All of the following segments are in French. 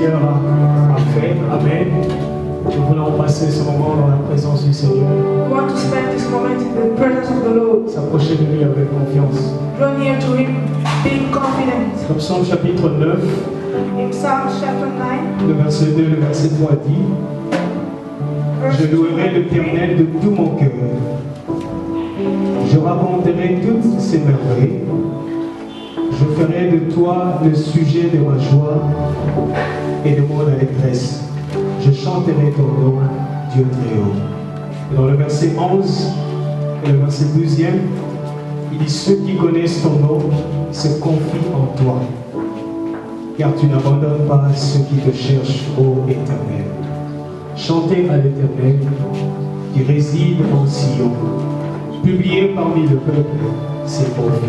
Seigneur a fait. Amen. Nous voulons passer ce moment dans la présence du Seigneur. We want to spend this moment in the presence of the Lord. S'approcher de lui avec confiance. Draw near to Him, being confident. Dans Psaume chapitre 9, In Psalm chapter 9, le verset 2, le verset 3 dit: Je louerai l'Éternel de tout mon cœur. Je raconterai toutes ses merveilles. Je ferai de toi le sujet de ma joie et de mon allégresse. Je chanterai ton nom, Dieu très haut. Et dans le verset 11 et le verset 12e, il dit: Ceux qui connaissent ton nom se confient en toi, car tu n'abandonnes pas ceux qui te cherchent, ô Éternel. Chantez à l'Éternel qui réside en Sion. Publiez parmi le peuple ses prophètes.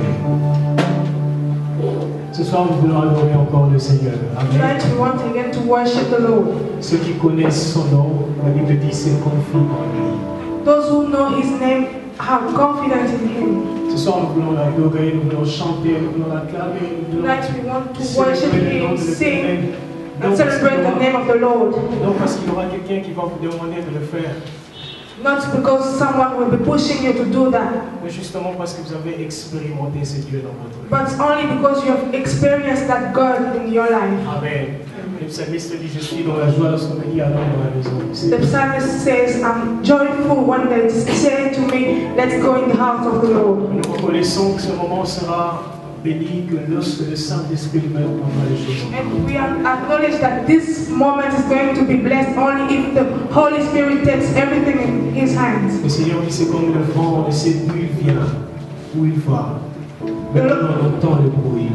Ce soir, nous voulons adorer encore le Seigneur. Amen. tonight we want again to worship the Lord. Ceux qui connaissent son nom, la Bible dit, se confient en lui. Those who know His name have confidence in Him. Ce soir, nous voulons l'adorer, nous voulons chanter, nous voulons l'acclamer, nous voulons Tonight we want to worship célébrer le nom Him, de sing, l'Éternel. and celebrate the name of the Lord. Non, parce qu'il y aura quelqu'un qui va vous demander de le faire, Not because someone will be pushing you to do that, mais justement parce que vous avez expérimenté ce Dieu dans votre vie. but only because you have experienced that God in your life. Amen. Le psalmiste dit: Je suis dans la joie lorsqu'on me dit allons dans la maison. The psalmist says, I'm joyful when they say to me, let's go in the house of the Lord. Nous reconnaissons que ce moment sera béni que lorsque le Saint-Esprit lui-même prendra les choses en main. And we acknowledge that this moment is going to be blessed only if the Holy Spirit takes everything in His hands. Le Seigneur dit: c'est comme le vent, on ne sait d'où il vient, où il va. Maintenant on entend le bruit.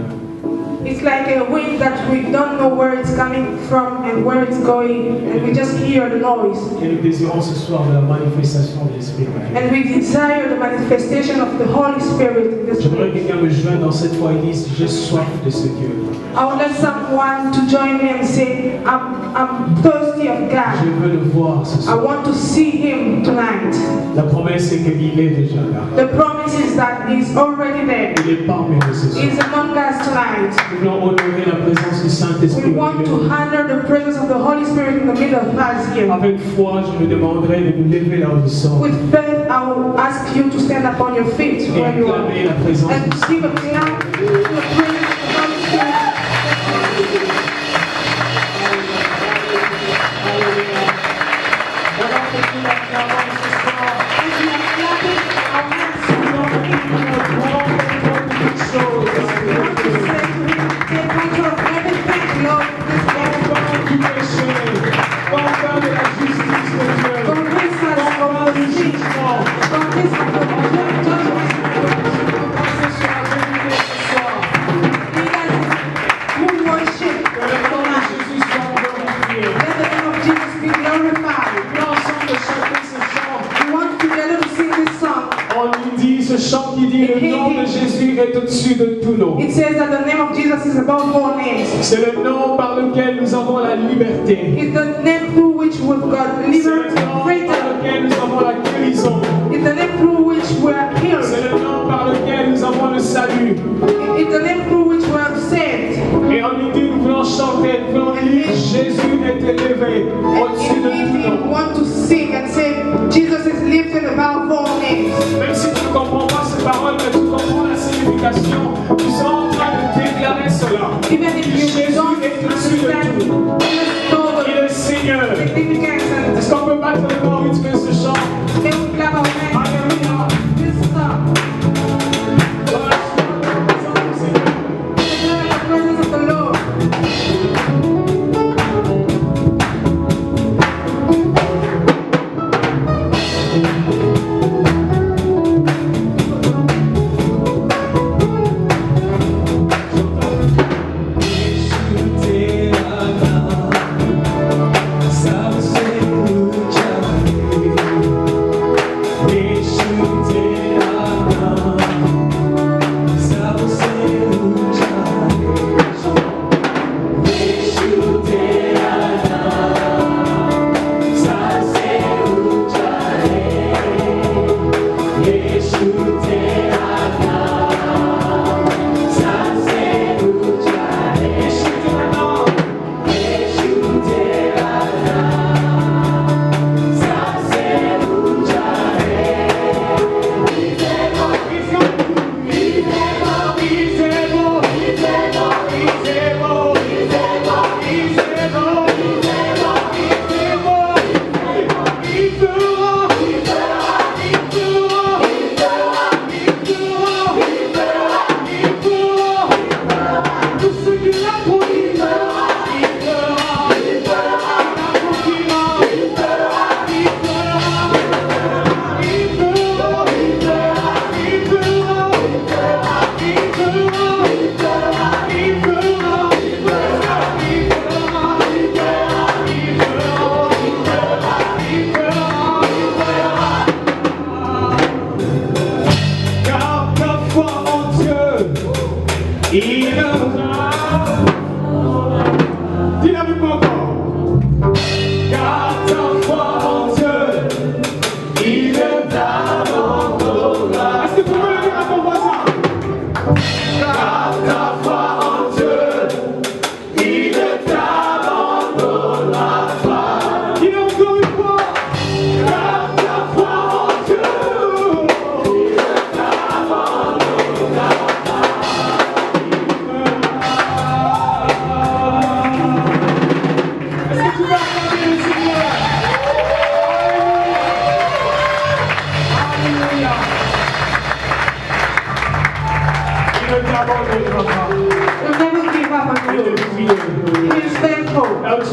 It's like a wind that we don't know where it's coming from and where it's going, and we just hear the noise. Et nous désirons ce soir de la manifestation de l'Esprit. And we desire the manifestation of the Holy Spirit in this J'aimerais que place. quelqu'un me joigne dans cette foi et dise: j'ai soif de ce Dieu. I would like someone to join me and say, I'm thirsty of Je God. veux le voir ce I soir. want to see Him tonight. La promesse est qu'il est déjà là. The promise is that He's already there. Il est parmi nous ce soir. He's among us tonight. Nous voulons honorer la présence du Saint-Esprit. We want to honor the presence of the Holy Spirit in the middle of us here. Avec foi, je me demanderai de nous lever là où nous sommes With faith, I will ask you to stand up on your feet et where you are acclamer la présence and du give a clap to the presence of the Holy Spirit. Au-dessus de tout nom. It says that the name of Jesus is above all names. C'est le nom par lequel nous avons la liberté. It's the name through which we've got C'est le liberty, nom par freedom. lequel nous avons la guérison. It's the name through which we are healed. C'est le nom par lequel nous avons le salut. It's the name through which we are saved. Et en midi, nous voulons chanter, nous voulons dire: Jésus est élevé au-dessus And de in tout evening, nom. we want to sing and say, Jesus is lifted above all names. Même si tu ne comprends pas ces paroles, mais tu comprends la signification, nous sommes en train de déclarer cela. Even if you don't understand, just know Il est Seigneur. the significance Est-ce qu'on peut battre le corps vite fait ce chant? and can we clap our hands. Alléluia. This song. Voilà, Seigneur. The presence of the Lord.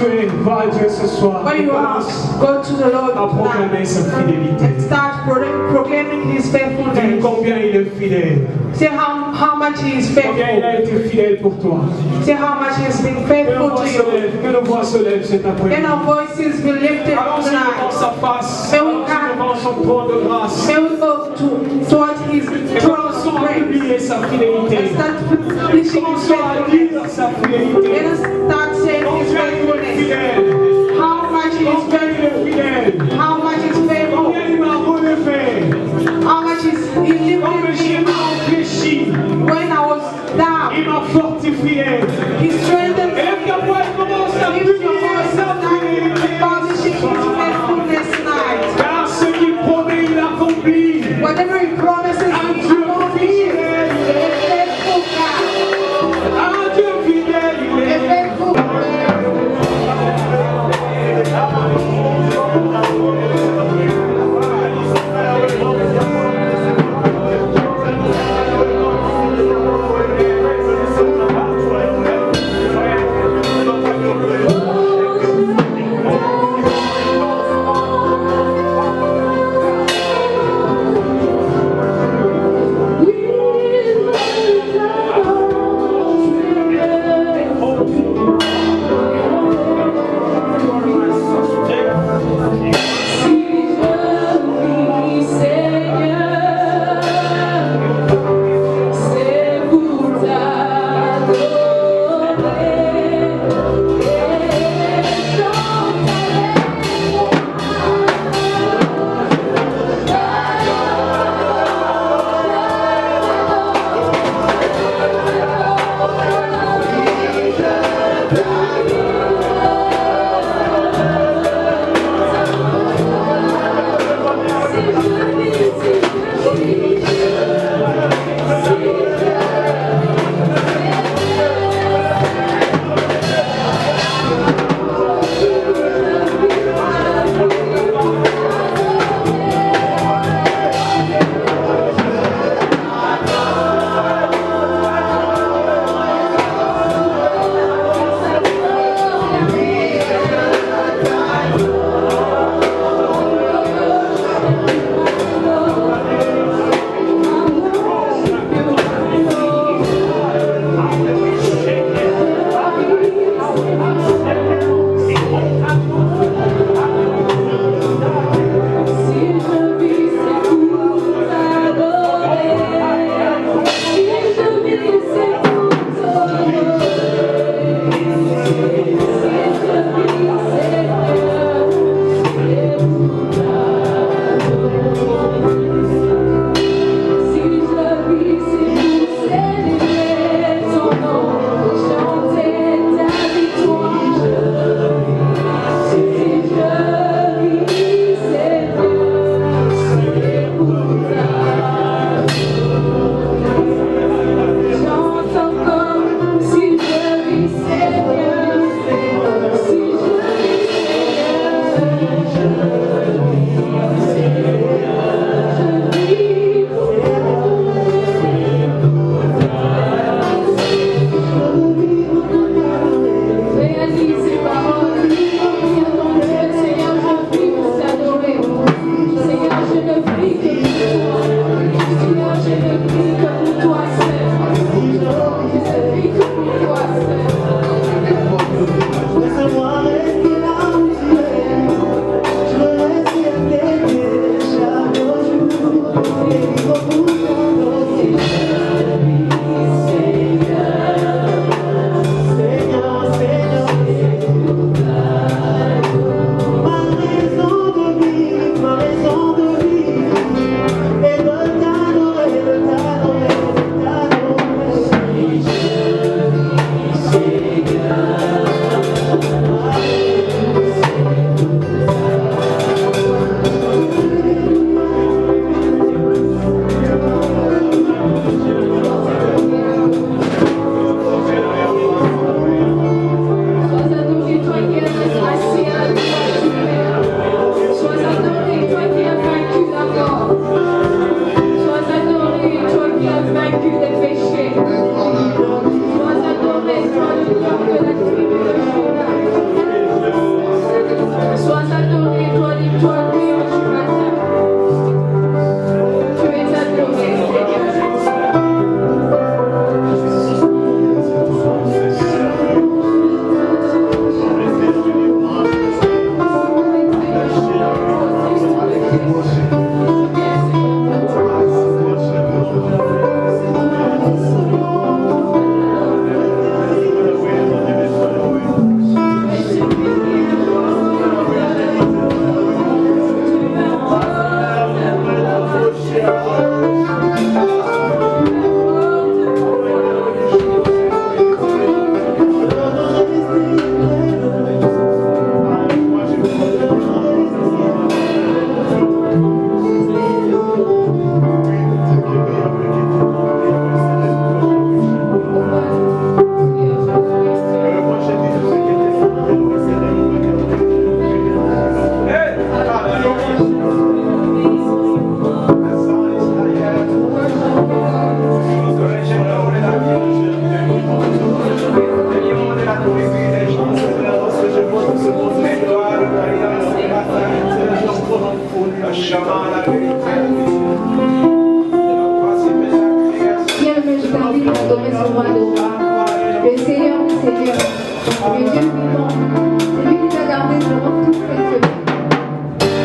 tu es, va à Dieu ce soir. Where Et you are, commence go to the Lord à proclamer sa tonight fidélité. and start proclaiming His Dis faithfulness. combien il est fidèle. Say how much He is Combien il a faithful. été fidèle pour toi. Say how much He has been Que nos faithful voix to se you. lèvent, que nos voix se lèvent cet Let après-midi. our voices be lifted Allons-y devant tonight. sa face. May we Allons-y come. devant son trône de grâce. May we go towards His Et throne commençons of à grace publier sa fidélité. and start publishing His Commençons à faithfulness. dire sa Let fidélité. us start saying His Combien il est faithfulness. fidèle. How much He is Combien il faithful. est fidèle. How much is faithful. Combien il m'a relevé. How much is He Quand lifted j'ai me réfléchi, when I was down. il m'a fortifié. He strengthened Et me. le capoeira commence à Lift your publier voice sa and start fidélité. publishing His faithfulness tonight. Car ce qu'il promet, il accomplit. Whatever He promises, He accomplishes. A faithful God. Un Dieu fidèle, il A est. faithful God. Sois adoré, toi le lion de la tribu de Juda. je t'invite à adorer son roi de roi, le Seigneur des seigneurs, le Dieu vivant, celui qui t'a gardé durant toute cette semaine.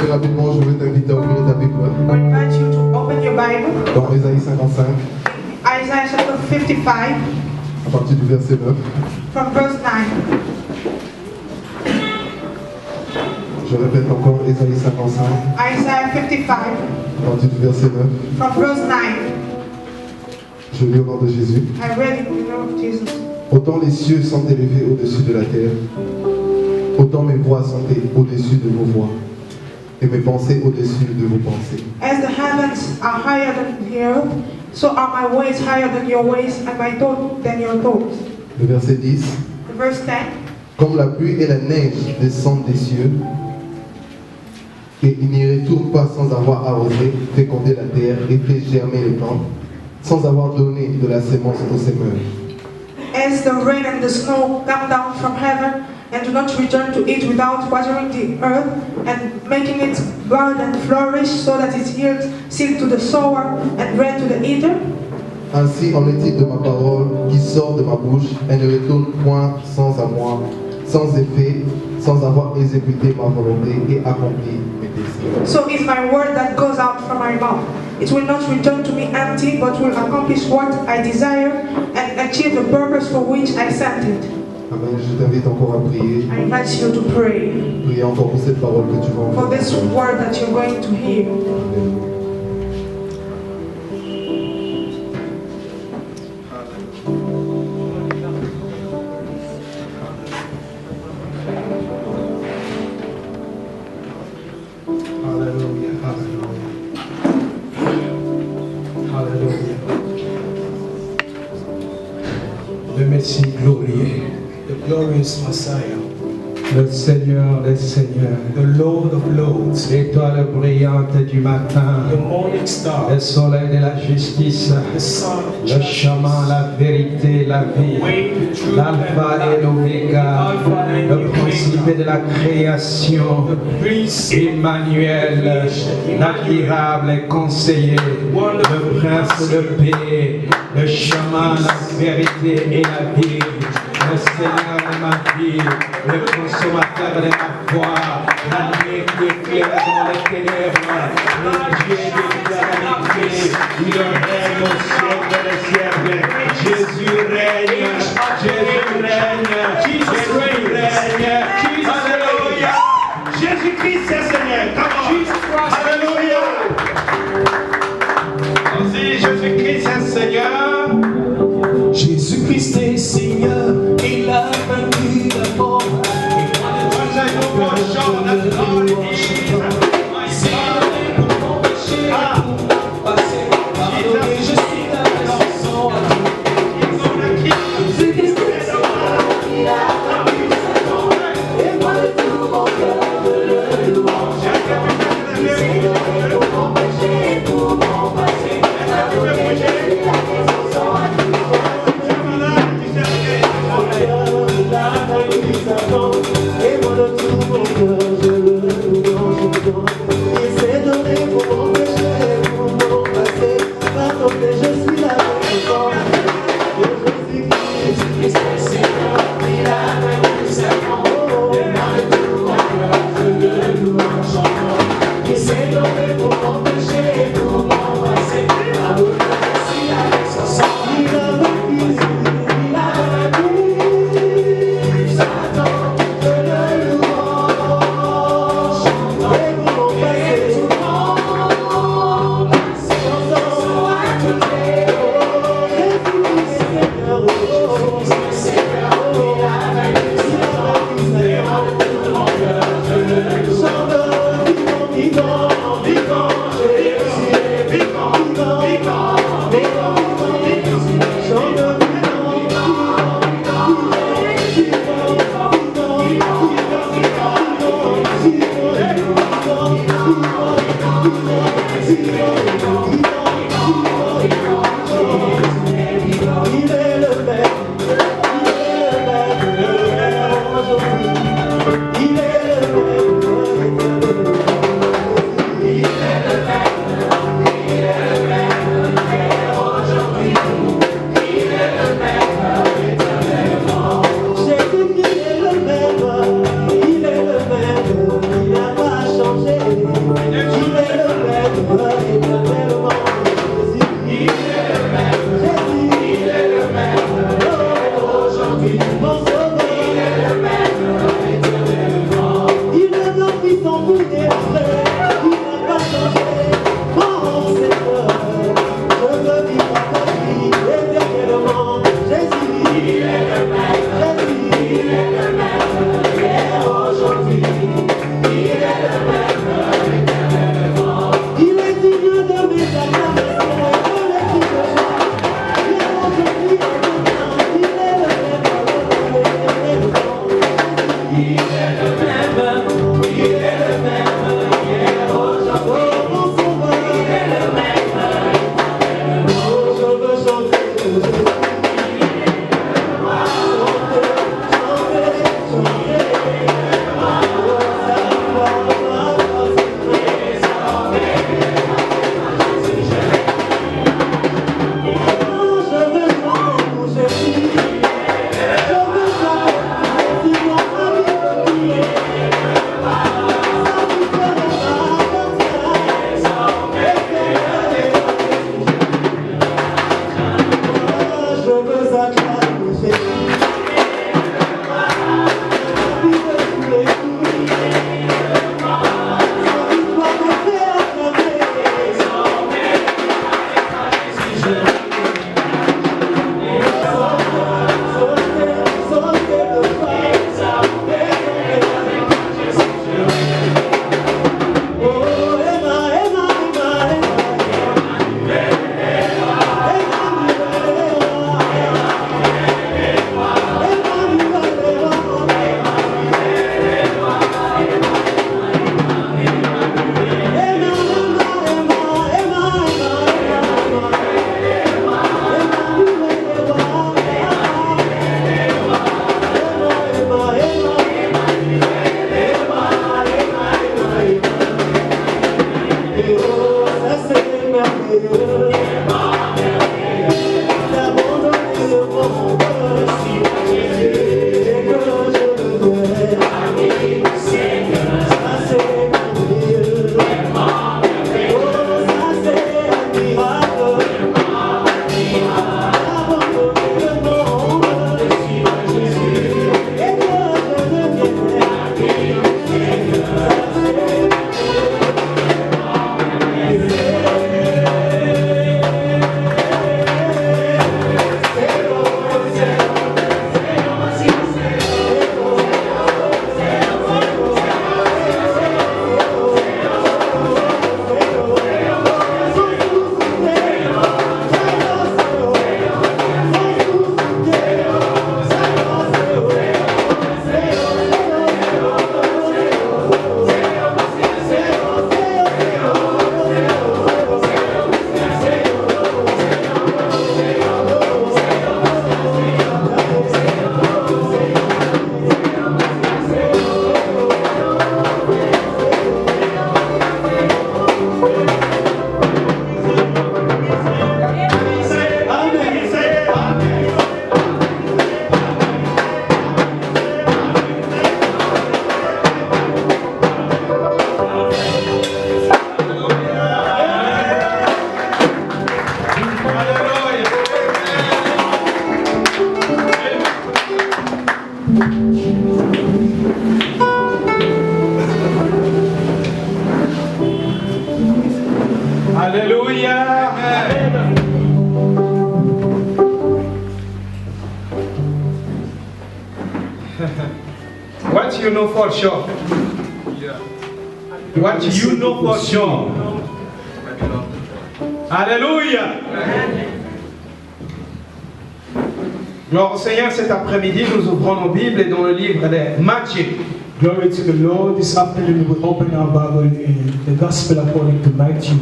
Rapidement, je vais t'inviter à ouvrir ta Bible. I invite you to open your Bible. Dans Ésaïe 55, Isaiah chapter 55, à partir du verset 9. from verse 9. Je répète encore Ésaïe 55, Isaiah 55, à partir du verset 9. from verse 9. Je lis au nom de Jésus. I read it in the name of Jesus. Autant les cieux sont élevés au-dessus de la terre, autant mes voix sont au-dessus de vos voix, et mes pensées au-dessus de vos pensées. As the heavens are higher than the earth, so are my ways higher than your ways, and my thoughts than your thoughts. Le verset 10. Verse 10. Comme la pluie et la neige descendent des cieux, et il n'y retourne pas sans avoir arrosé, fécondé la terre et fait germer les plantes, sans avoir donné de la sémence aux semeurs. As the rain and the snow come down from heaven, and do not return to it without watering the earth, and making it bud and flourish, so that it yields seed to the sower and bread to the eater. Ainsi en est-il de ma parole qui sort de ma bouche, elle ne retourne point sans à moi, sans effet, sans avoir exécuté ma volonté et accompli mes désirs. So is my word that goes out from my mouth. It will not return to me empty, but will accomplish what I desire and achieve the purpose for which I sent it. Amen. Je t'invite encore à prier. I invite you to pray Priez encore pour cette parole que tu vas for entendre. this word that you're going to hear. Hallelujah, hallelujah. Hallelujah. Le Messie glorieux, the glorious Messiah, le Seigneur des Seigneurs, the Lord of Lords, l'étoile brillante du matin, the morning star, le soleil de la justice, the sun of le chemin, la vérité, la vie, l'alpha et l'oméga, le principe de la création, Emmanuel, l'admirable conseiller, le prince de paix, le chemin, la vérité et la vie, le Seigneur de ma vie, le consommateur de ma foi, la nuit qui éclaire dans les ténèbres, le Dieu de la vérité, il règne au siècle des siècles. Jésus règne, Jésus règne, Jésus règne, Alléluia. Jésus-Christ est Seigneur, come on, Alléluia. Vas-y, Jésus-Christ est Seigneur. Jésus-Christ est Seigneur, il a vaincu la mort. What you know for sure? What you know for sure? Alléluia. Gloire au Seigneur, cet après-midi, nous ouvrons nos Bibles et dans le livre de Matthieu. Glory to the Lord. This afternoon we open our Bible in the Gospel according to Matthew.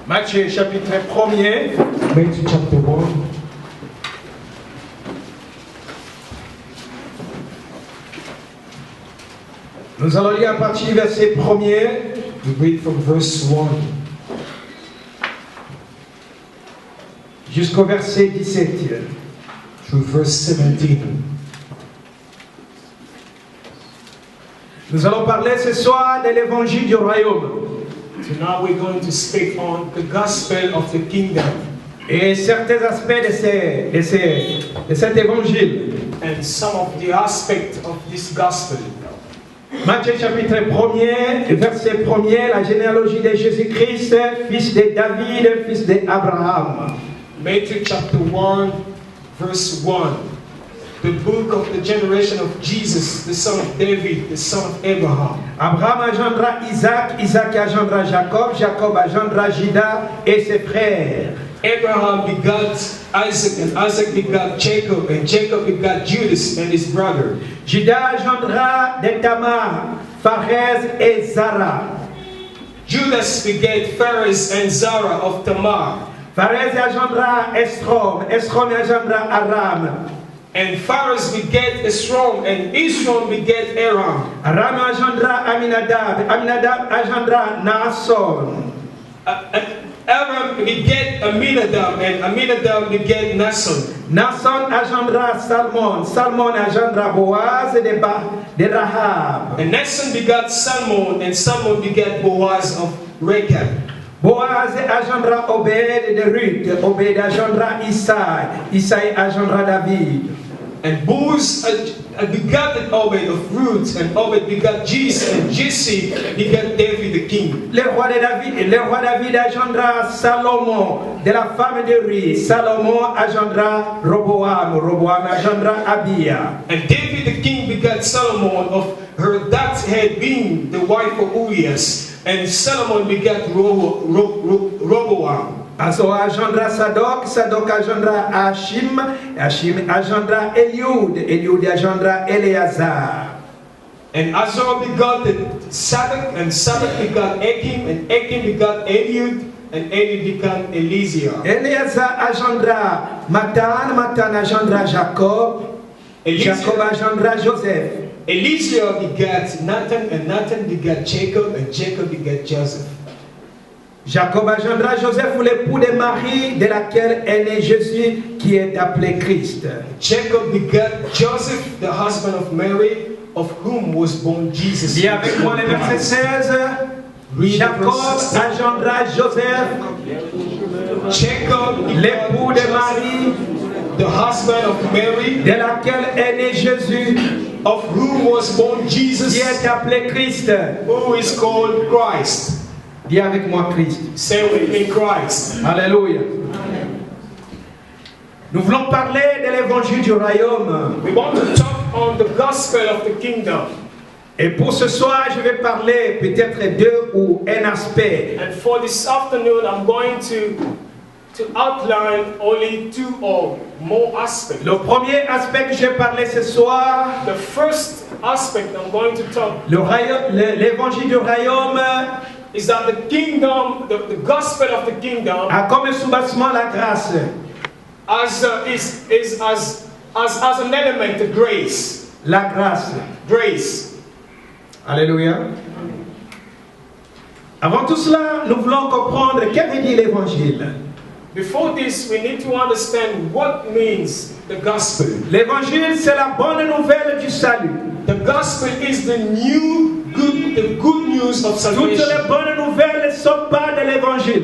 Matthieu chapitre 1er. Matthew chapter 1. Nous allons lire à partir du verset 1er. We read from verse 1 jusqu'au verset 17. through verse 17. Nous allons parler ce soir de l'évangile du royaume. So now we're going to speak on the gospel of the kingdom Et certains aspects de cet évangile. and some of the aspects of this gospel. Matthieu chapitre 1er, verset 1er, la généalogie de Jésus-Christ, fils de David, fils d'Abraham. Matthew chapter 1, verse 1. The book of the generation of Jesus, the son of David, the son of Abraham. Abraham engendra Isaac, Isaac engendra Jacob, Jacob engendra Juda et ses frères. Abraham begot Isaac, and Isaac begot Jacob, and Jacob begot Judas and his brother. Juda engendra de Tamar, Pharez et Zara. Judas begat Pharez and Zara of Tamar. Pharez engendra Esrom, Esrom engendra Aram. And Pharez begat Esrom, and Esrom begat Aram. Aram engendra Aminadab, Aminadab engendra Naasson. Aram begat Aminadab, and Aminadab begat Naasson. Naasson engendra Salmon, Salmon engendra Boaz de Rahab. And Naasson begat Salmon, and Salmon begat Boaz of Rechab. Boaz engendra Obed de Ruth, Obed engendra Isai, Isai engendra David. And Boaz begat Obed of Ruth, and Obed begat Jesse, and Jesse begat David the king. Le roi David engendra Salomon, de la femme de Uri. Salomon engendra Roboam, Roboam engendra Abia. And David the king begat Solomon of her that had been the wife of Urias. And Solomon begat Roboam. Also engendra Sadok, Sadok engendra Hashim, Hashim engendra Eliud, Eliud engendra Eleazar. And Azor begot Sadok, and Sadok begot Achim, and Achim begot Eliud, and Eliud begot Eleazar. Eleazar engendra Matan, Matan engendra Jacob, Jacob engendra Joseph. Eleazar begat Nathan, and Nathan begat Jacob, and Jacob begat Joseph. Jacob engendra Joseph, l'époux de Marie, de laquelle est né Jésus, qui est appelé Christ. Jacob begat Joseph, the husband of Mary, of whom was born Jesus. Lis avec moi le verset 16. Jacob engendra Joseph, Jacob l'époux de Marie, the husband of Mary, de laquelle est né Jésus, of whom was born Jesus, qui est appelé Christ. who is called Christ. Dis avec moi Christ. Say with me, Christ. Alléluia. Nous voulons parler de l'évangile du royaume. We want to talk on the gospel of the kingdom. Et pour ce soir, je vais parler peut-être deux ou un aspect. And for this afternoon, I'm going to outline only two or more aspects. Le premier aspect que je vais parler ce soir, The first aspect I'm going to talk l'évangile du royaume is that the kingdom, the gospel of the kingdom, a comme soubassement la grâce. Is as an element of grace. La grâce. Grace. Alléluia. Avant tout cela, nous voulons comprendre qu'est-ce que dit l'évangile. Before this, we need to understand what means the gospel. L'évangile, c'est la bonne nouvelle du salut. The gospel is the good news of Toutes salvation. les bonnes nouvelles ne sont pas de l'évangile.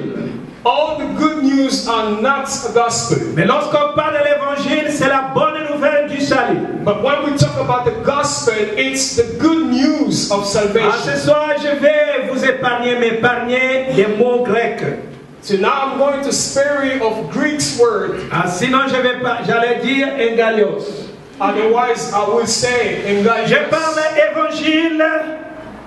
All the good news are not a gospel. Mais lorsqu'on parle de l'évangile, c'est la bonne nouvelle du salut. But when we talk about the gospel, it's the good news of Alors, salvation. ce soir, je vais vous m'épargner des mots grecs. So now I'm going to spare you of Greek's word. Sinon, j'allais dire engalios. Otherwise, I will say in God. Je parle évangile,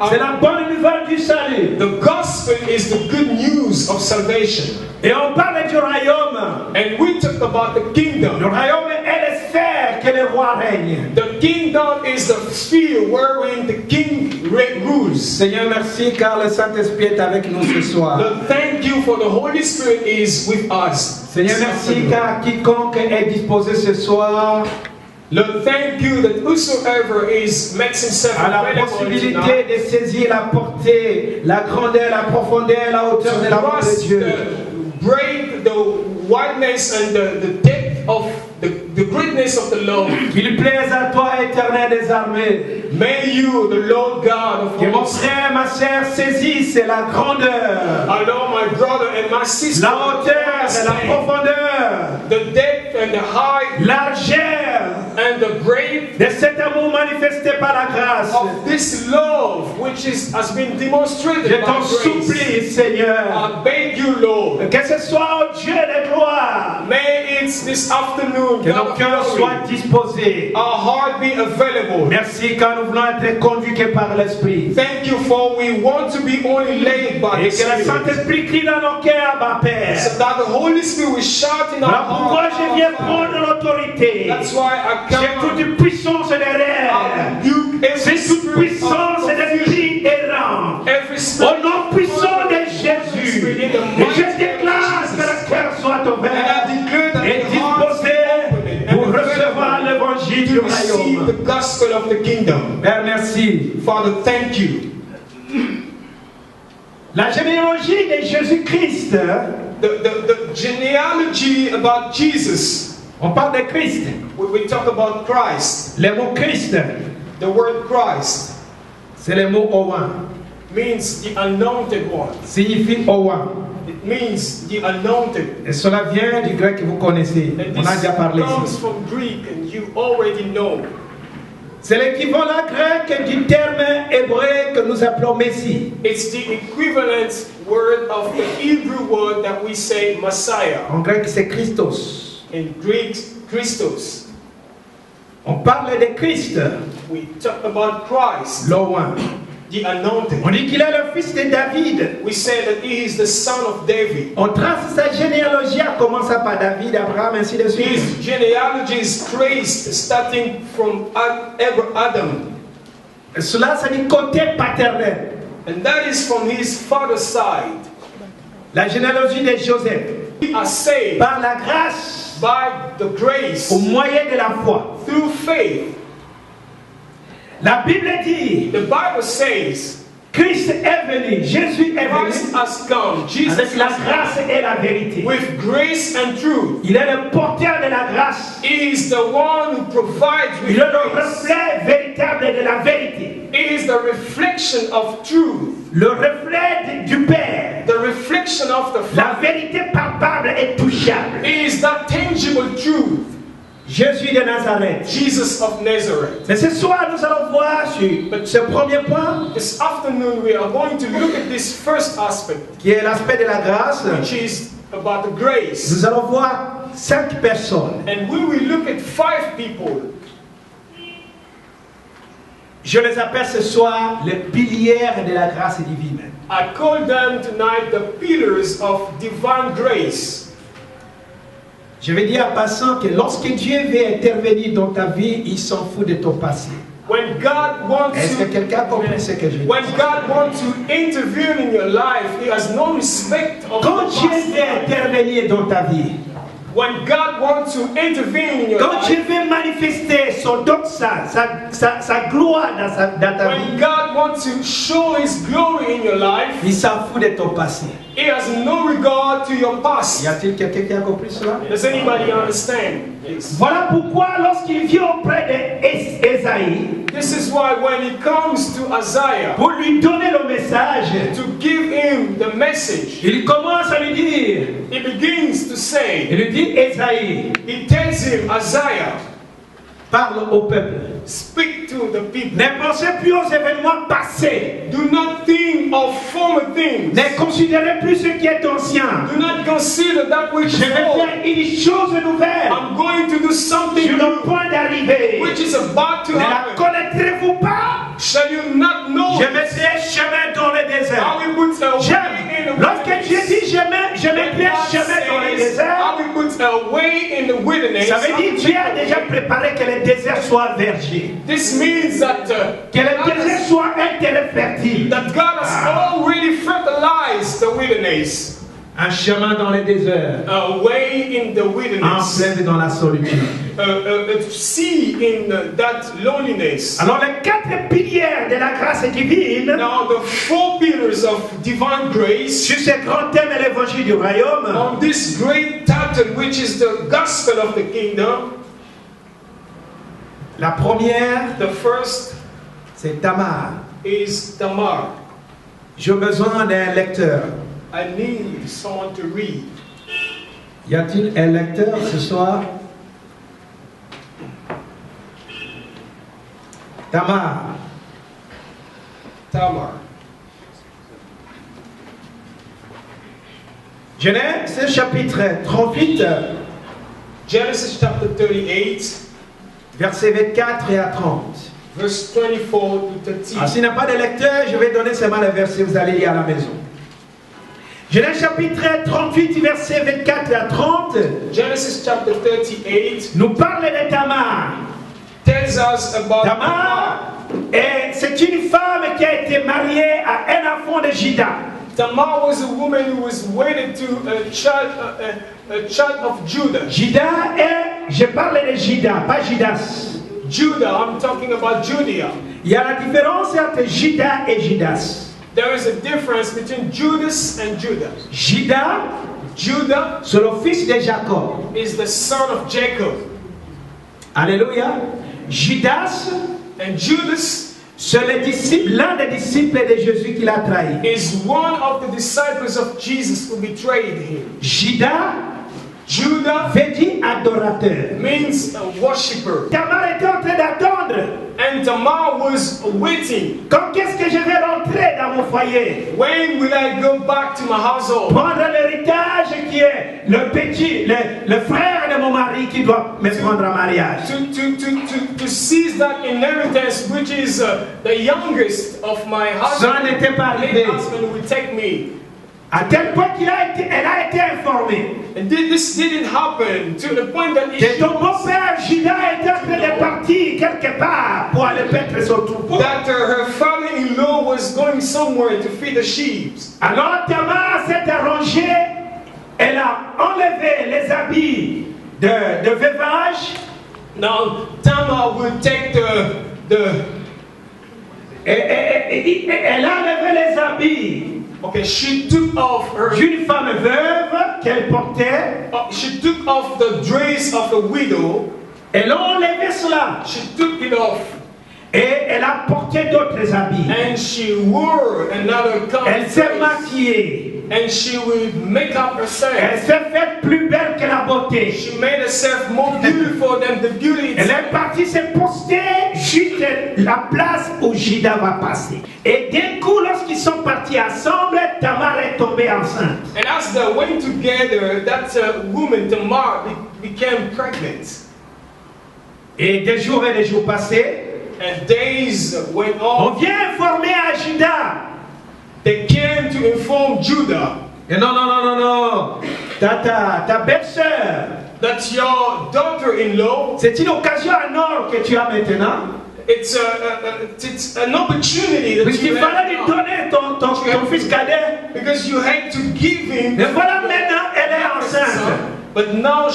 c'est la bonne nouvelle du salut. The gospel is the good news of salvation. Et on parle du royaume. And we talk about the kingdom. Le royaume est la sphère que le roi règne. The The kingdom is the sphere wherein the king rules. Seigneur, merci car le Saint-Esprit est avec nous ce soir. Lord, thank you for the Holy Spirit is with us. Seigneur, merci car quiconque est disposé ce soir Lord, thank you that whosoever makes himself a la available possibilité tonight, de saisir la portée, la grandeur, la profondeur, la hauteur de l'amour de grasp Dieu. break the wideness and the depth of the greatness of the Lord. Qu'il plaise à toi, éternel des armées. May you, the Lord God of Que mon hosts, frère, ma sœur saisissent la grandeur, allow my brother and my sister la hauteur et la profondeur, the depth and the height largeur and the breadth de cet amour manifesté par la grâce. of this love which has been demonstrated Je by t'en grace. supplie, Seigneur, I beg you, Lord, que ce soit au Dieu de gloire, may it this afternoon, que God nos of cœurs glory, soient disposés. our heart be available. Merci car nous voulons être conduits par l'Esprit. Thank you for we want to be only led by Et the que le Spirit. Saint-Esprit crie dans nos cœurs, ma Père. So that the Holy Spirit will shout in our Voilà pourquoi heart. je viens prendre l'autorité. That's why I J'ai come toute puissance derrière. rebuke every C'est toute spirit puissance of confusion, d'esprit errant. every spirit Au nom puissant de Jésus, et je déclare que le cœur soit ouvert and I declare that et the hearts disposé be open pour and recevoir l'évangile du to receive royaume. the gospel of the kingdom. Père, merci. Father, thank you. La généalogie de Jésus-Christ, The genealogy about Jesus, on parle de Christ. when we talk about Christ, Le mot Christ, the word Christ c'est le mot Owan. means the anointed one. Signifie Owan. It means the anointed. Et cela vient du grec que vous connaissez. And On a déjà parlé this comes ici. from Greek and you already know. C'est l'équivalent grec du terme hébreu que nous appelons Messie. It's the equivalent word of the Hebrew word that we say Messiah. En grec, c'est Christos. In Greek, Christos. On parle de Christ, We talk about Christ, l'Owan. the anointed. On dit qu'il est le fils de David. We say that he is the son of David. On trace sa généalogie en commençant par David, Abraham, ainsi de suite. His genealogy is traced starting from Adam. Et cela, c'est du côté paternel. And that is from his father's side. La généalogie de Joseph, We are saved par la grâce, by the grace, au moyen de la foi. through faith. La Bible dit, The Bible says Christ est venu, Jésus est Christ venu has come, Jesus avec la has grâce come et la vérité. with grace and truth. Il est le porteur de la grâce. He is the one who provides with Il est le grace. reflet véritable de la vérité. He is the reflection of truth, Le reflet du Père. the reflection of the La Father. vérité palpable et touchable. He is that tangible truth, Jésus de Nazareth. Jesus of Nazareth. Mais ce soir, nous allons voir sur ce premier point, This afternoon we are going to look at this first aspect, qui est l'aspect de la grâce. which is about the grace. Nous allons voir 5 personnes. And we will look at 5 people. Je les appelle ce soir les piliers de la grâce divine. I call them tonight the pillars of divine grace. Je vais dire en passant que lorsque Dieu veut intervenir dans ta vie, il s'en fout de ton passé. When God wants Est-ce que to, quelqu'un comprend ce que je dis? when God wants to intervene in your life, He has no respect of Quand the Dieu past veut life. intervenir dans ta vie, When God wants to intervene in your quand Dieu life, veut manifester son don, sa gloire dans ta when vie, God wants to show His glory in your life, il s'en fout de ton passé. He has no regard to your past. Y a-t-il quelqu'un qui a compris cela? Does anybody understand? Yes. Voilà pourquoi lorsqu'il vient auprès d'Ésaïe This is why when He comes to Isaiah pour lui donner le message, to give him the message, il commence à lui dire, he begins to say, il lui dit, Ésaïe, he tells him, Isaiah, parle au peuple. speak to the people. Ne pensez plus aux événements passés. Do not think of former things. Ne considérez plus ce qui est ancien. Do not consider that which Je is vais old. faire une chose nouvelle I'm going to do something sur le new, point d'arriver. which is about to Ne la happen. connaîtrez-vous pas? Shall you not know? Je mettrai un chemin dans le désert. I will put a way in J'aime. the Lorsque Dieu wilderness. dit je mettrai un God chemin dans le says, désert, I will put put a way in the wilderness. Ça veut dire que Dieu a déjà préparé que le désert soit verger. This means that Que le désert soit un terrain fertile. that God has already fertilized the wilderness. Un chemin dans le désert. A way in the Un wilderness. fleuve dans la solitude. A sea in that loneliness. Alors les 4 piliers de la grâce divine, Now the 4 pillars of divine grace, sur ce grand thème est l'évangile du royaume, on this great title which is the gospel of the kingdom. la première, The first c'est Tamar. is Tamar. J'ai besoin d'un lecteur. I need someone to read. Y a-t-il un lecteur ce soir? Tamar. Tamar. Genèse chapitre 38, Genesis chapter 38, versets 24 et à 30. verse 24 to 30. Ah, s'il n'y a pas de lecteur, je vais donner seulement les versets, vous allez lire à la maison. Genèse chapitre 38, versets 24 à 30, Genesis chapter 38 nous parle de Tamar. tells us about Tamar, c'est une femme qui a été mariée à un enfant de Juda. Tamar was a woman who was wedded to a child of Judah. Juda est, je parle de Juda, pas Judas. Judah, I'm talking about Judea. Il y a la différence entre Juda et Judas. There is a difference between Judas and Judah. Juda, c'est le fils de Jacob. is the son of Jacob, Alléluia. Judas, and Judas c'est le disciple, l'un des disciples de Jésus qui l'a trahi. is one of the disciples of Jesus who betrayed him. Judah Veut dire adorateur. means a worshipper, Tamar était en train d'attendre. and Tamar was waiting. Quand est-ce que je vais rentrer dans mon foyer? When will I go back to my household? Prendre l'héritage qui est le petit, le frère de mon mari qui doit me prendre en mariage. To seize that inheritance, which is the youngest of my husband. Ça n'était pas My arrivé. husband will take me. À tel point qu'elle a été informée And this didn't happen to the point that que ton beau-père Juda était en train de partir quelque part pour aller paître son troupeau. her father-in-law was going somewhere to feed the sheep. Alors Tamar s'est arrangée, elle a enlevé les habits de veuvage. Now Tamar will take Elle a enlevé les habits okay, she took off her. d'une femme veuve qu'elle portait. She took off the dress of a widow. Elle a enlevé cela. She took it off. Et elle a porté d'autres habits. And she wore another kind Elle of s'est dress. maquillée. And she will make up herself. Elle s'est faite plus belle que la beauté. She made herself more beautiful than the beauty Elle itself. est partie se poster juste la place où Juda va passer. Et d'un coup, lorsqu'ils sont partis ensemble, Tamar est tombée enceinte. And as they went together, that woman, Tamar, became pregnant. Et des jours et des jours passés, And days went on on. vient informer à Juda. They came to inform Judah Et non, non, non, non, non. Ta belle-sœur, that your daughter-in-law, c'est une occasion en or que tu as maintenant. it's an opportunity that Puisqu'il you fallait lui have donner ton fils cadet. because you had to give him. Et voilà maintenant, elle est enceinte. But now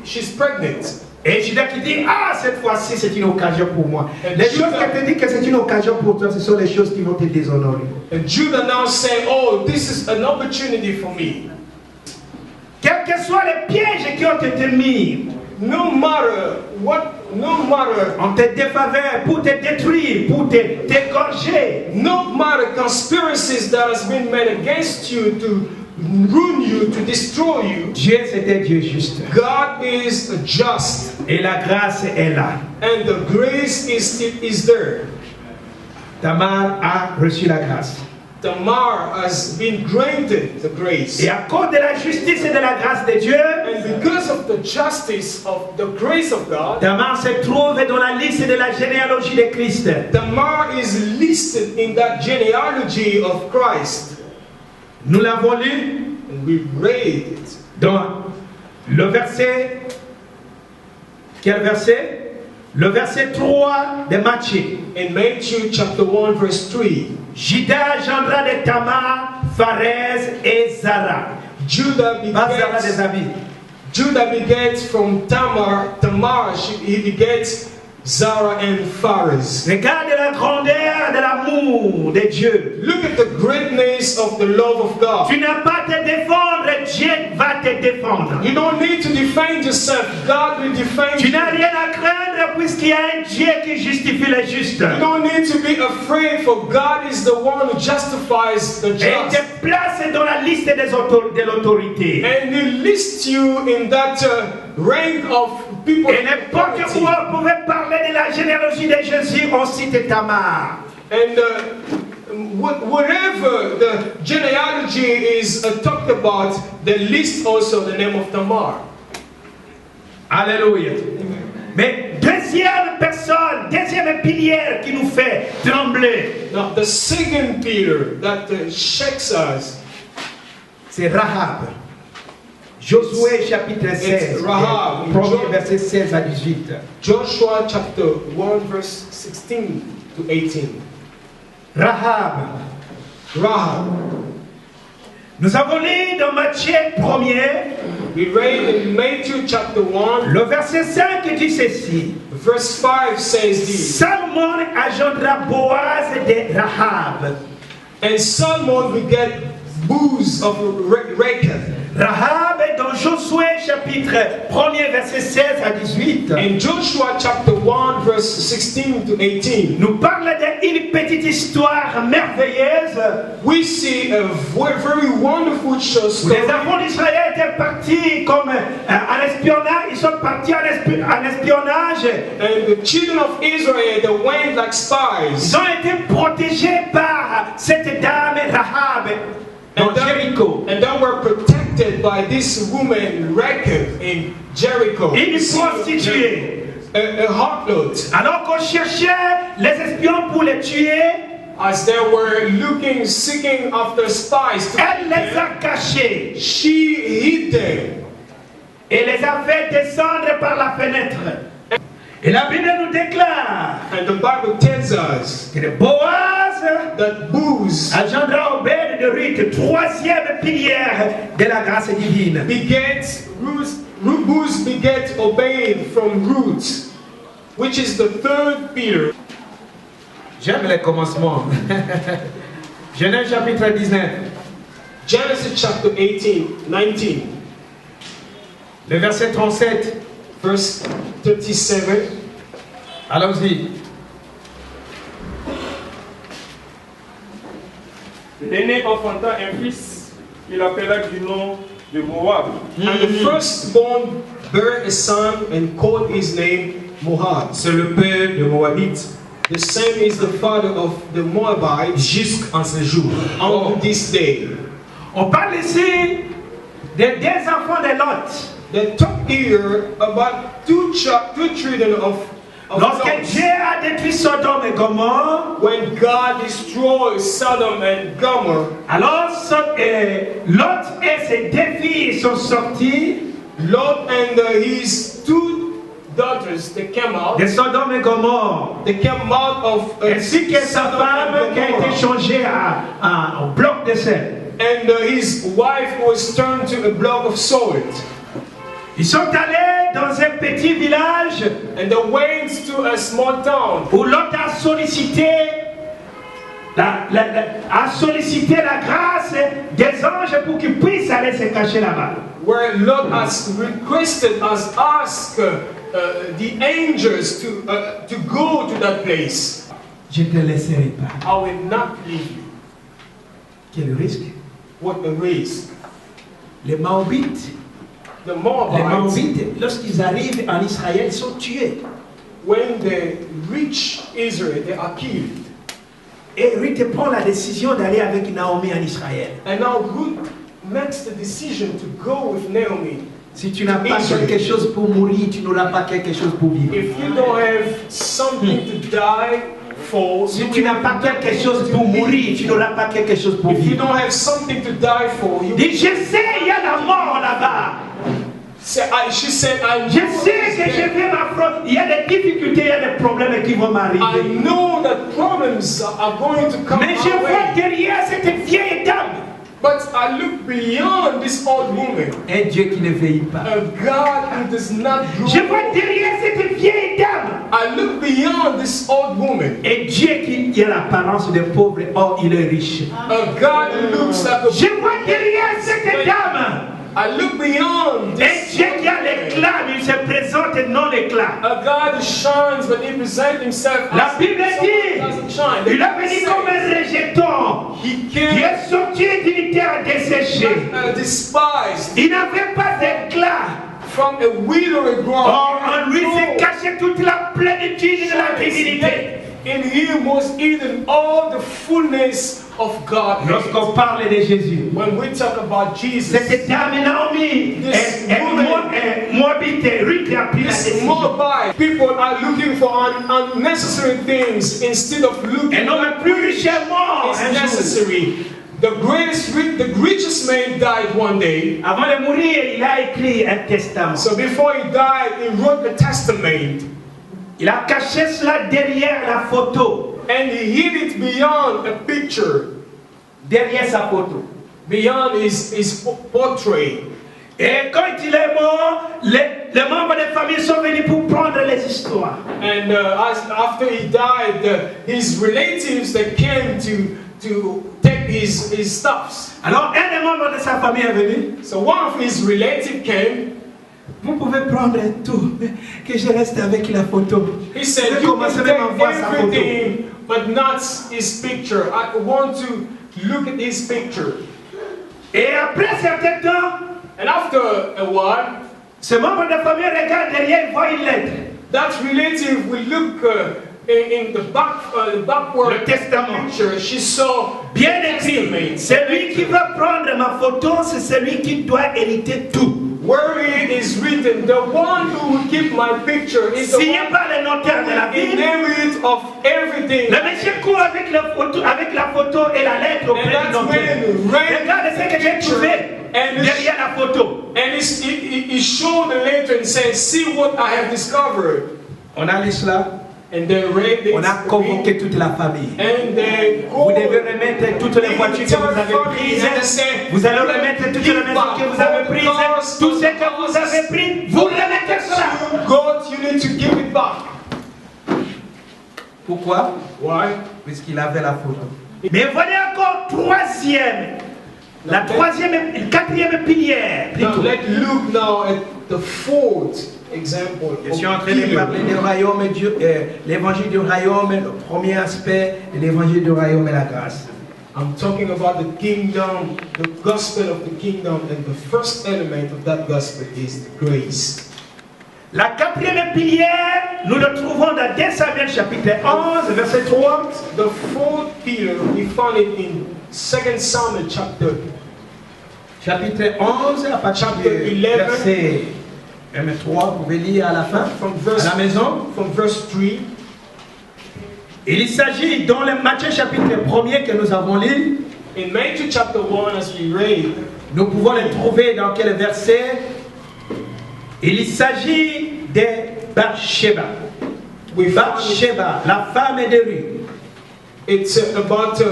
she's pregnant. Et Judas qui dit, ah, cette fois-ci, c'est une occasion pour moi. Et Les Judas- choses que tu dis que c'est une occasion pour toi, ce sont les choses qui vont te déshonorer. And Judah now saying, oh, this is an opportunity for me. Quels que soient les pièges qui ont été mis No matter en te défaveur, pour te détruire, pour t'égorger, no matter conspiracies that has been made against you to ruin you, to destroy you, Dieu c'était Dieu juste. God is just, Et la grâce est là. and the grace is there. Tamar a reçu la grâce. Tamar has been granted the grace. Et à cause de la justice et de la grâce de Dieu, And because of the justice of the grace of God, Tamar se trouve dans la liste de la généalogie de Christ. Tamar is listed in that genealogy of Christ. Nous l'avons lu And we read it dans Le verset, quel verset? Le verset 3 de Matthieu. In Matthew chapter 1 verse 3. Judas engendra de Tamar, Pharez et Zara. Judah begets from Tamar, he begets Zara and Pharez. Regarde la grandeur de l'amour de Dieu. Look at the greatness of the love of God. Tu n'as pas à te défendre, Dieu va te défendre. You don't need to defend yourself. God will defend tu you. n'as rien à craindre puisqu'il y a un Dieu qui justifie les justes. You don't need to be afraid, for God is the one who justifies the Et il just. te place dans la liste de l'autorité. And He lists you in that rank of people. Et n'importe où on pouvait parler de la généalogie de Jésus, on cite Tamar. And whatever the genealogy is talked about, they list also the name of Tamar. Alléluia. Mais deuxième personne, deuxième pilier qui nous fait trembler. Now the second pillar that shakes us, c'est Rahab. Josué chapitre 16, Rahab. premier verset 16 à 18. Joshua chapter 1 verse 16 to 18. Rahab. Nous avons lu dans Matthieu 1er. We read in Matthew chapter 1. Le verset 5 dit ceci. Verse 5 says this. Salmon engendra Boaz de Rahab. And Salmon begat Boaz of Rachel. Rahab est dans Josué chapitre 1er verset 16 à 18. In Joshua chapter 1 verse 16 to 18. Nous parle d'une petite histoire merveilleuse. We see a very wonderful story. Les enfants d'Israël étaient partis comme en espionnage. Ils sont partis en espionnage. And the children of Israel, they went like spies. Ils ont été protégés par cette dame Rahab. And they were protected by this woman Rachel in Jericho. Une prostituée. A harlot. Alors qu'on cherchait les espions pour les tuer, as they were seeking after spies, elle les a cachés. She hid them. Et les a fait descendre par la fenêtre. Et la Bible nous déclare and the Bible tells us que Boaz that Boaz engendra Obed de Ruth, troisième pilière de la grâce divine. Boaz beget Obed from Ruth, which is the third pillar. J'aime les commencements. Genèse chapitre 19. Genesis chapter 19. Le verset 37. Verse 37. Allons-y. L'aîné enfanta un fils qu'il appela du nom de Moab. And the firstborn bare a son and called his name Moab. C'est le père de Moabite. The same is the father of the Moabites jusqu'en ce jour. On this day. On parle ici des deux enfants de Lot. The talk here about two children of lorsque Dieu a détruit Sodome et Gomorrhe, when God destroyed Sodom and Gomorrah, alors Lot et ses deux filles sont sortis. Lot and his two daughters, they came out. De Sodome et Gomorrhe. They came out of ainsi que sa femme qui a été changée en bloc de sel. And his wife was turned to a block of salt. Ils sont allés dans un petit village and they went to a small town où Lot a sollicité la grâce des anges pour qu'ils puissent aller se cacher là-bas. Where Lot has asked the angels to go to that place. Je te laisserai pas. I will not leave you. Quel risque? What a risk. Les Moabites. The Moabites, lorsqu'ils arrivent en Israël, ils sont tués. When they reach Israel, they are killed. Et Ruth prend la décision d'aller avec Naomi en Israël. And now Ruth makes the decision to go with Naomi. Si tu n'as pas quelque chose pour mourir, tu n'auras pas quelque chose pour vivre. If you don't have something to die for, si tu n'as pas quelque chose pour mourir, tu n'auras pas quelque chose pour vivre. If you don't have something to die for, dis, je sais, il y a la mort là-bas. She said, I Je sais que je vais m'affronter. Il y a des difficultés, il y a des problèmes qui vont m'arriver. I know that problems are going to come Mais je my vois way. derrière cette vieille dame But I look beyond this old woman. un Dieu qui ne veille pas. A God who does not Je grow. vois derrière cette vieille dame I look beyond this old woman. un Dieu qui a l'apparence de pauvre, or il est riche. A God who looks like a Je vois derrière cette dame I look beyond un this. Dieu qui a l'éclat, mais il se présente non l'éclat. A God who shines, but he presents himself La as Bible someone who doesn't shine. dit, il a venu comme un rejeton He qui came est sorti d'une terre desséchée. despised Il n'avait pas d'éclat. from a withered ground. Or en lui se cachait toute la plénitude de la divinité. In him was hidden all the fullness of God. Lorsqu'on parle de Jésus, When we talk about Jesus, cette dame Naomi This est woman- Moabite, Ruth a pris la this décision. Moabite, people are looking for unnecessary things instead of looking Un homme plus riche est mort is un jour. necessary. The richest man died one day. Avant de mourir, il a écrit un testament. So before he died, he wrote a testament. Il a caché cela derrière la photo, And he hid it beyond a picture, derrière sa photo. beyond his portrait. Et quand il est mort, les membres de famille sont venus pour prendre les histoires. And after he died, his relatives that came to take his stuffs. Alors un des membres de sa famille est venu. So one of his relatives came. Vous pouvez prendre tout, que je reste avec la photo. He said, Je vais "You commencer can même à voir sa take photo. everything, but not his picture. I want to look at his picture." Et après un certain temps, And after a while, ce membre de famille regarde derrière, il voit une lettre. that relative will look in the backward Le testament. picture. She saw Bien the écrit, testament. celui qui va prendre ma photo, c'est celui qui doit hériter tout. Where it is written, the one who will keep my picture is the Signé one par le notaire de la who will ville. inherit of everything. Le monsieur court avec la photo et la lettre auprès And du that's notaire. when Ray Regarde ce que j'ai trouvé and derrière la photo. And he showed the letter and said, "See what I have discovered." On a lu cela. And they read it. On a convoqué toute la famille. And they Vous devez remettre toutes les voitures que vous avez prises. Vous allez remettre toutes les maisons que vous avez prises. Tout ce que vous avez pris, vous remettez cela. God, you need to give it back. Pourquoi? Why? Puisqu'il avait la photo. Mais voilà encore quatrième pilière. Now let's look now at the fourth example. Je suis en train de parler du royaume, l'évangile du royaume, le premier aspect de l'évangile du royaume et la grâce. I'm talking about the kingdom, the gospel of the kingdom, and the first element of that gospel is grace. La quatrième pilière, nous le trouvons dans 2 Samuel chapitre 11, verset 3. The fourth pillar, we find it in 2 Samuel Chapitre 11, à partir Chapter du 11. verset 3, vous pouvez lire à la fin, à la maison. From verse 3. Il s'agit dans le Matthieu chapitre 1er que nous avons lu. In Matthew chapter 1, as we read, Nous pouvons le trouver dans quel verset? Il s'agit de Bathsheba. Bathsheba, la femme de rue. it's about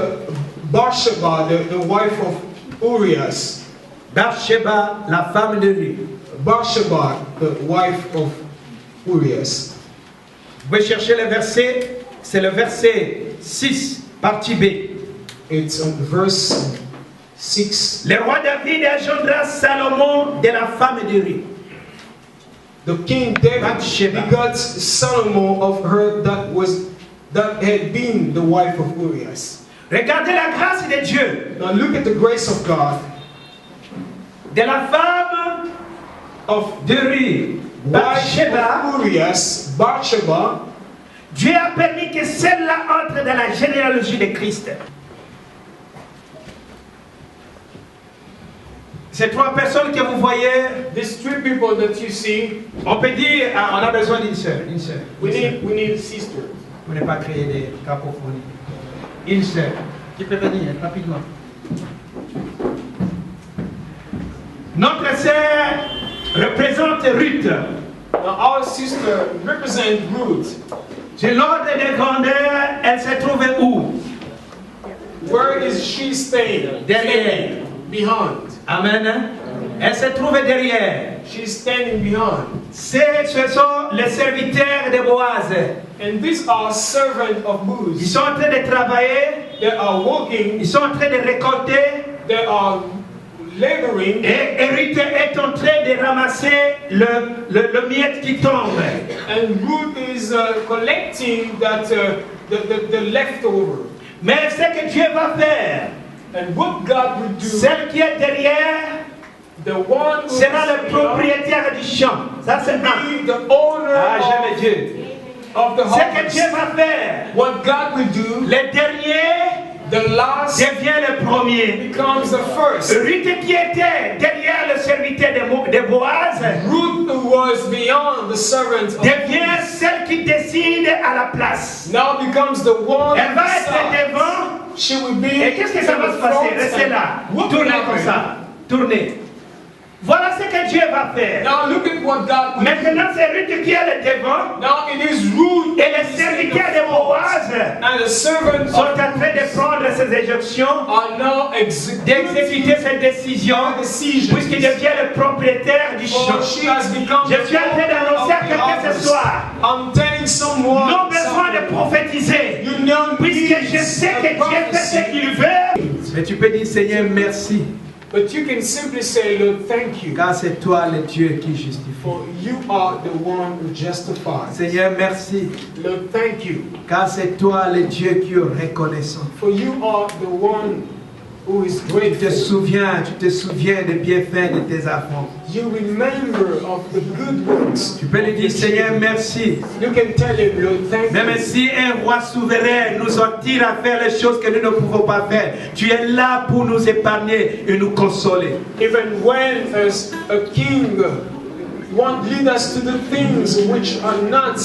Bathsheba, the wife of Urias. Bathsheba, la femme de rue. Bathsheba, the wife of Urias. Vous pouvez chercher le verset, c'est le verset 6, partie B. It's on verse 6. Le roi David engendra Salomon de la femme de rue. The king David Bathsheba. begot Solomon of her that had been the wife of Urias. Regardez la grâce de Dieu. Now look at the grace of God. De la femme de rue, Wife Bathsheba, of Urias, Bathsheba, Dieu a permis que celle-là entre dans la généalogie de Christ. Ces trois personnes que vous voyez, these three people that you see, on peut dire, ah, on a besoin d'une sœur, une sœur. we need a sister. Pour ne pas créer des cacophonies. Une sœur. Tu peux venir rapidement. Notre sœur représente Ruth. Now our sister represents Ruth. Sur l'ordre de grandeur, elle se trouvait où? Where is she staying? Derrière. Behind. Amen. Elle se trouvait derrière. She's standing behind. Ce sont les serviteurs de Boaz. And these are servants of Boaz. Ils sont en train de travailler. They are working. Ils sont en train de récolter. They are laboring. Et Ruth est en train de ramasser le miette qui tombe. And Ruth is collecting that the leftover. Mais ce que Dieu va faire, and what God will do, celle qui est derrière, the one who sera le propriétaire du champ. Ça c'est the owner j'aime Dieu. Of the ce que Dieu va faire, what God will do, le dernier the last devient le premier. Becomes the first. Ruth qui était derrière le serviteur de Boaz, Ruth who was beyond the servant devient celle qui décide à la place. Now becomes the one. Elle va être devant. She will be. Et qu'est-ce que ça va se passer? Restez là. Tournez comme ça. Tournez. Voilà ce que Dieu va faire. Now look at what God will Maintenant c'est Ruth qui est le devant. Now it is Ruth. Et les serviteurs de Boaz and the servants sont en train de prendre ces éjections, d'exécuter ces décisions, puisqu'il devient le propriétaire du champ. Je suis en train d'annoncer à quelqu'un ce soir. Non besoin de prophétiser, puisque je sais que Dieu fait ce qu'il veut. Mais tu peux dire Seigneur merci. But you can simply say, Lord, thank you. Car c'est toi le Dieu qui justifie. For you are the one who justifies. Seigneur, merci. Lord, thank you. Car c'est toi le Dieu qui est reconnaissant. For you are the one who is grateful. Tu te souviens des bienfaits de tes enfants. You remember of the good works. Tu peux lui dire, Seigneur, merci. You can tell him, Lord, thank you. Même si un roi souverain nous attire à faire les choses que nous ne pouvons pas faire, tu es là pour nous épargner et nous consoler. Even when as a king won't lead us to the things which are not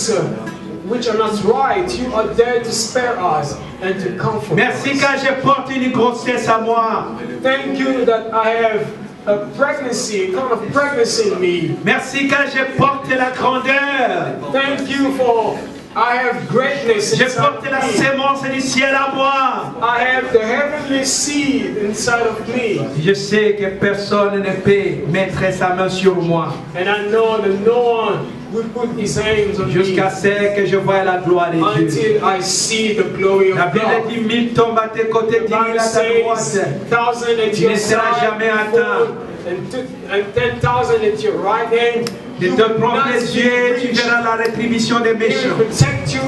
right, you are there to spare us and to comfort Merci us. Car je porte une grossesse à moi. Thank you that I have a pregnancy, a kind of pregnancy in me. Merci car je porte la grandeur. Thank you for I have greatness. Je porte la sémence du ciel à moi. I have the heavenly seed inside of me. Je sais que personne ne peut mettre sa main sur moi. And I know that no one will put his hands on me. Jusqu'à ce que je voie la gloire de Dieu. Until I see the glory of La God. Bible dit 1000 tombent à tes côtés, 10 000 à ta droite. Tu ne seras jamais atteint. And 10,000 at your right hand. De te prendre les yeux, tu verras la rétribution des méchants. Tu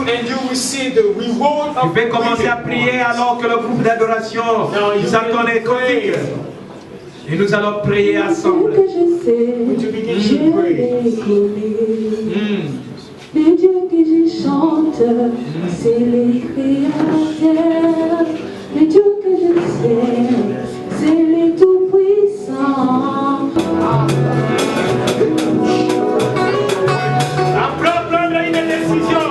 peux commencer à prier alors que le groupe d'adoration nous attend les cantiques. Et nous allons prier ensemble. Le Dieu que je chante, c'est le Créateur. Le Dieu que je sais, c'est le Tout-Puissant. Après prendre une décision,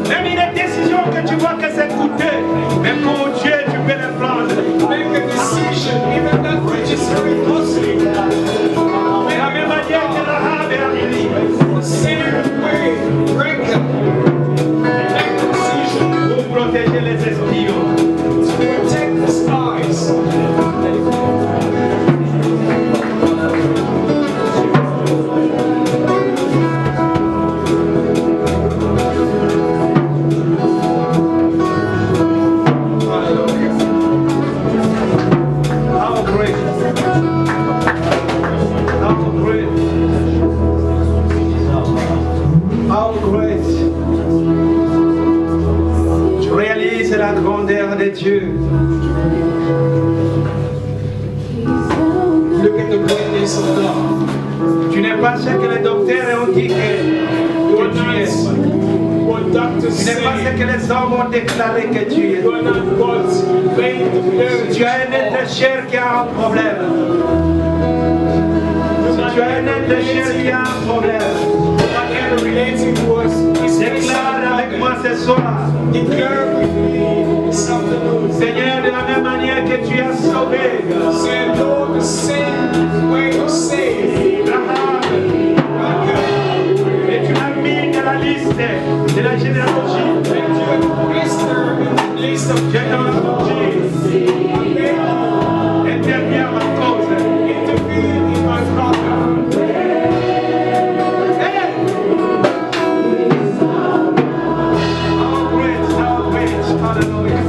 même une décision que tu vois que c'est coûteux, mais pour Dieu tu peux le prendre. Make a decision, even that which is very costly. De la même manière que Rahab est arrivée. The same way, break up. Make a decision. Pour protéger les espions. To protect the spies. La grandeur de Dieu. Look at the greatness of God. Tu n'es pas ce que les docteurs ont dit que tu es. Tu n'es pas ce que les hommes ont déclaré que tu es. Tu as un être chair qui a un problème. Tu as un être chair qui a un problème. Déclare avec moi ce soir. Seigneur, de la même manière que tu as sauvé, Lord, the same way Viens dans la bougie. Interviens ma cause. Intervene in my problem. Hey! How great, hallelujah.